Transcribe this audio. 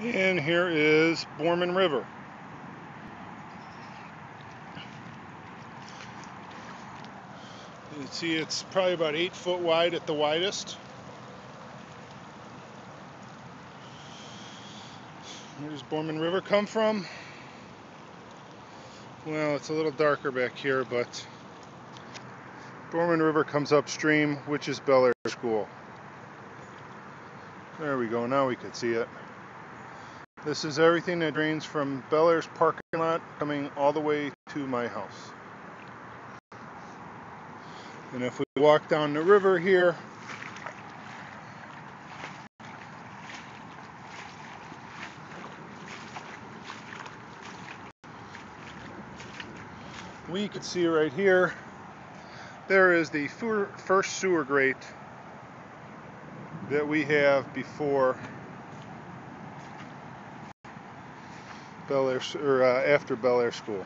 And here is Borman River. You can see it's probably about 8 foot wide at the widest. Where does Borman River come from? Well, it's a little darker back here, but Borman River comes upstream, which is Bel Air School. There we go, now we can see it. This is everything that drains from Bel Air's parking lot coming all the way to my house. And if we walk down the river here, we can see right here, there is the first sewer grate that we have before Bel Air, or after Bel Air School.